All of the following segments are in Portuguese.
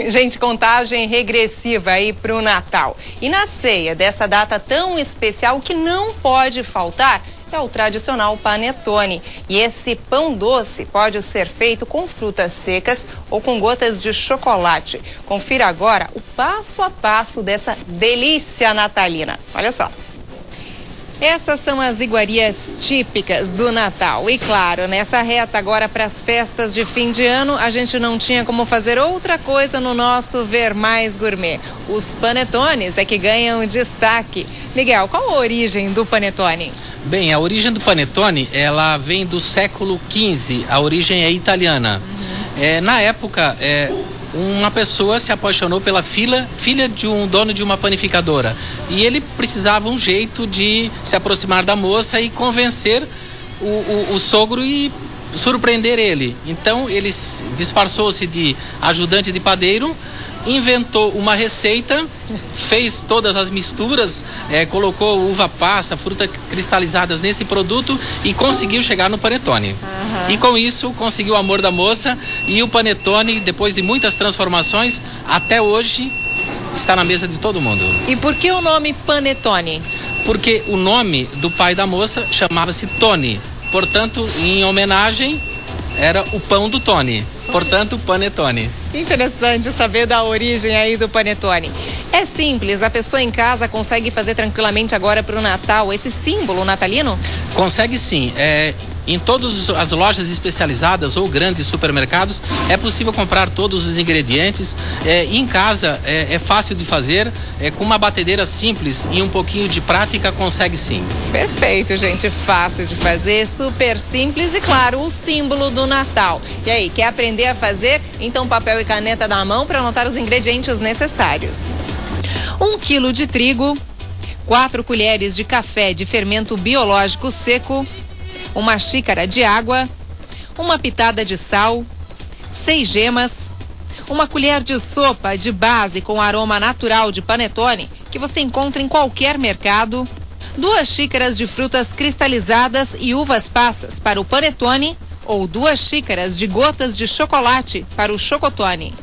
Gente, contagem regressiva aí para o Natal. E na ceia dessa data tão especial, o que não pode faltar é o tradicional panetone. E esse pão doce pode ser feito com frutas secas ou com gotas de chocolate. Confira agora o passo a passo dessa delícia natalina. Olha só. Essas são as iguarias típicas do Natal. E claro, nessa reta agora para as festas de fim de ano, a gente não tinha como fazer outra coisa no nosso Ver Mais Gourmet. Os panetones é que ganham destaque. Miguel, qual a origem do panetone? Bem, a origem do panetone, ela vem do século XV. A origem é italiana. Na época, uma pessoa se apaixonou pela filha de um dono de uma panificadora. E ele precisava um jeito de se aproximar da moça e convencer o sogro e surpreender ele. Então ele disfarçou-se de ajudante de padeiro, inventou uma receita, fez todas as misturas, colocou uva passa, frutas cristalizadas nesse produto e conseguiu chegar no panetone. E com isso conseguiu o amor da moça, e o panetone, depois de muitas transformações, até hoje está na mesa de todo mundo. E por que o nome panetone? Porque o nome do pai da moça chamava-se Tony, portanto, em homenagem, era o pão do Tony. Portanto, panetone. Interessante saber da origem aí do panetone. É simples, a pessoa em casa consegue fazer tranquilamente agora para o Natal esse símbolo natalino? Consegue sim. Em todas as lojas especializadas ou grandes supermercados é possível comprar todos os ingredientes. Em casa é fácil de fazer, com uma batedeira simples e um pouquinho de prática consegue sim. Perfeito, gente, fácil de fazer, super simples e claro, o símbolo do Natal. E aí, quer aprender a fazer? Então papel e caneta na mão para anotar os ingredientes necessários. 1 quilo de trigo, 4 colheres de café de fermento biológico seco, 1 xícara de água, 1 pitada de sal, 6 gemas, 1 colher de sopa de base com aroma natural de panetone, que você encontra em qualquer mercado, 2 xícaras de frutas cristalizadas e uvas passas para o panetone ou 2 xícaras de gotas de chocolate para o chocotone.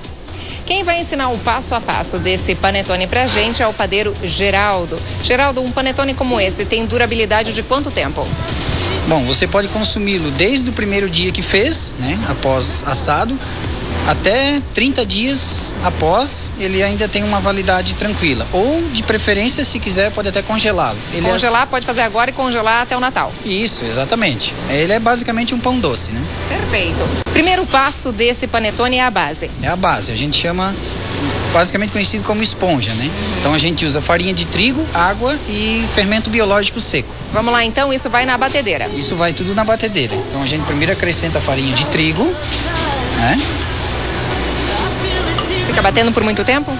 Quem vai ensinar o passo a passo desse panetone pra gente é o padeiro Geraldo. Geraldo, um panetone como esse tem durabilidade de quanto tempo? Bom, você pode consumi-lo desde o primeiro dia que fez, né, após assado, até 30 dias após, ele ainda tem uma validade tranquila. Ou, de preferência, se quiser, pode até congelá-lo. Congelar, pode fazer agora e congelar até o Natal. Isso, exatamente. Ele é basicamente um pão doce, né? Perfeito. Primeiro passo desse panetone é a base. É a base, a gente chama, basicamente conhecido como esponja, né? Então a gente usa farinha de trigo, água e fermento biológico seco. Vamos lá então, isso vai na batedeira. Isso vai tudo na batedeira. Então a gente primeiro acrescenta a farinha de trigo, né? Fica batendo por muito tempo?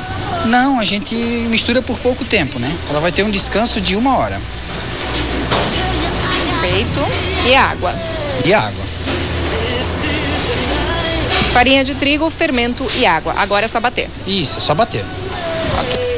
Não, a gente mistura por pouco tempo, né? Ela vai ter um descanso de 1 hora. Feito. E água? E água. Farinha de trigo, fermento e água. Agora é só bater. Isso, é só bater. Ok.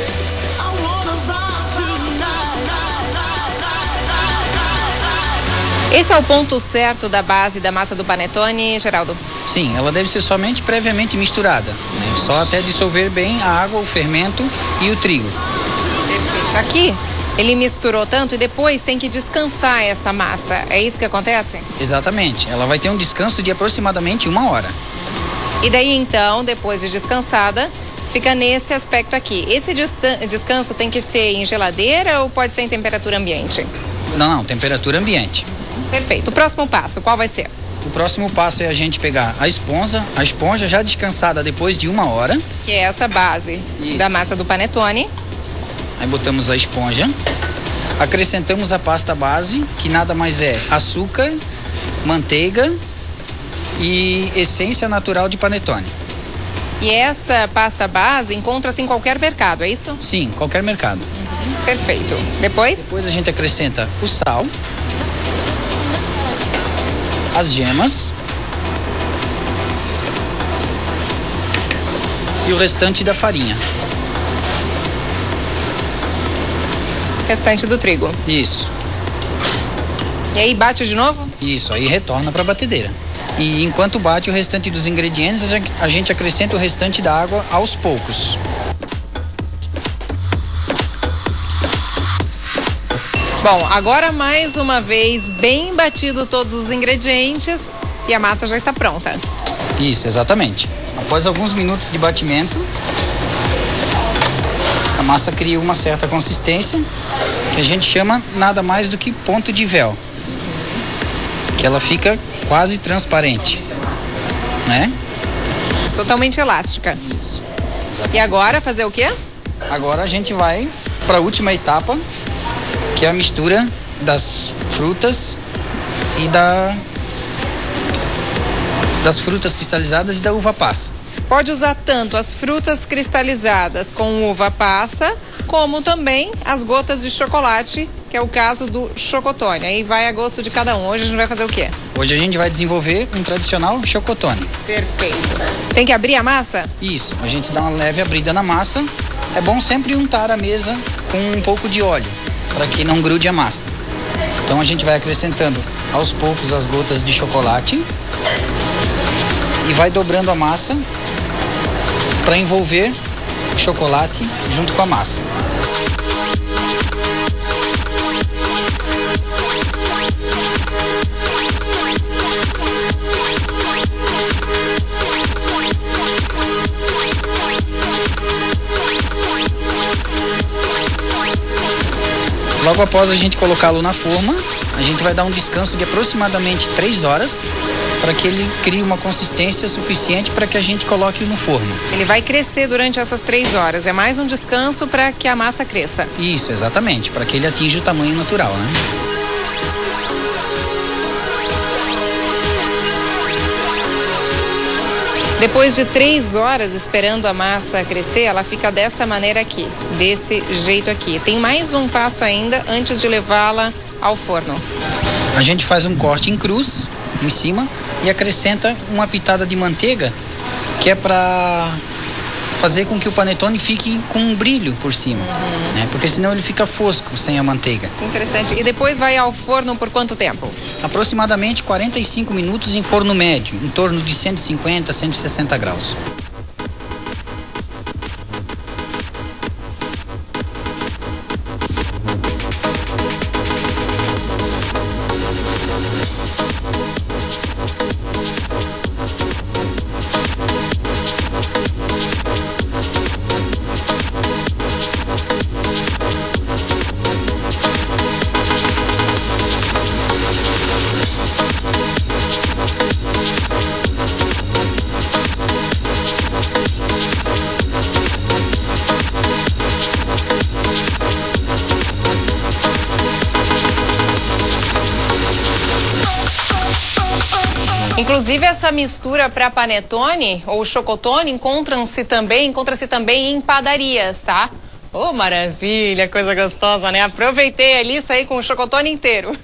Esse é o ponto certo da base da massa do panetone, Geraldo? Sim, ela deve ser somente previamente misturada, né? Só até dissolver bem a água, o fermento e o trigo. Perfeito. Aqui, ele misturou tanto e depois tem que descansar essa massa. É isso que acontece? Exatamente. Ela vai ter um descanso de aproximadamente 1 hora. E daí, então, depois de descansada, fica nesse aspecto aqui. Esse descanso tem que ser em geladeira ou pode ser em temperatura ambiente? Não, temperatura ambiente. Perfeito. O próximo passo, qual vai ser? O próximo passo é a gente pegar a esponja já descansada depois de 1 hora. Que é essa base da massa do panetone. Aí botamos a esponja, acrescentamos a pasta base, que nada mais é açúcar, manteiga e essência natural de panetone. E essa pasta base encontra-se em qualquer mercado, é isso? Sim, qualquer mercado. Perfeito. Depois? Depois a gente acrescenta o sal, as gemas e o restante da farinha. Restante do trigo. Isso. E aí bate de novo? Isso, aí retorna para a batedeira. E enquanto bate o restante dos ingredientes, a gente acrescenta o restante da água aos poucos. Bom, agora mais uma vez bem batido todos os ingredientes e a massa já está pronta. Isso, exatamente. Após alguns minutos de batimento, a massa cria uma certa consistência que a gente chama nada mais do que ponto de véu. Que ela fica quase transparente, né? Totalmente elástica. Isso. E agora fazer o quê? Agora a gente vai para a última etapa, que é a mistura das frutas e das frutas cristalizadas e da uva passa. Pode usar tanto as frutas cristalizadas com uva passa, como também as gotas de chocolate, que é o caso do chocotone. Aí vai a gosto de cada um. Hoje a gente vai fazer o quê? Hoje a gente vai desenvolver um tradicional chocotone. Perfeito. Tem que abrir a massa? Isso, a gente dá uma leve abrida na massa. É bom sempre untar a mesa com um pouco de óleo, para que não grude a massa. Então a gente vai acrescentando aos poucos as gotas de chocolate e vai dobrando a massa para envolver o chocolate junto com a massa. Logo após a gente colocá-lo na forma, a gente vai dar um descanso de aproximadamente 3 horas para que ele crie uma consistência suficiente para que a gente coloque no forno. Ele vai crescer durante essas 3 horas. É mais um descanso para que a massa cresça. Isso, exatamente, para que ele atinja o tamanho natural, né? Depois de 3 horas esperando a massa crescer, ela fica dessa maneira aqui, desse jeito aqui. Tem mais um passo ainda antes de levá-la ao forno. A gente faz um corte em cruz em cima e acrescenta uma pitada de manteiga, que é para fazer com que o panetone fique com um brilho por cima, né? Porque senão ele fica fosco sem a manteiga. Interessante. E depois vai ao forno por quanto tempo? Aproximadamente 45 minutos em forno médio, em torno de 150 a 160 graus. Inclusive essa mistura para panetone ou chocotone encontra-se também em padarias, tá? Ô, maravilha, coisa gostosa, né? Aproveitei ali e saí com o chocotone inteiro.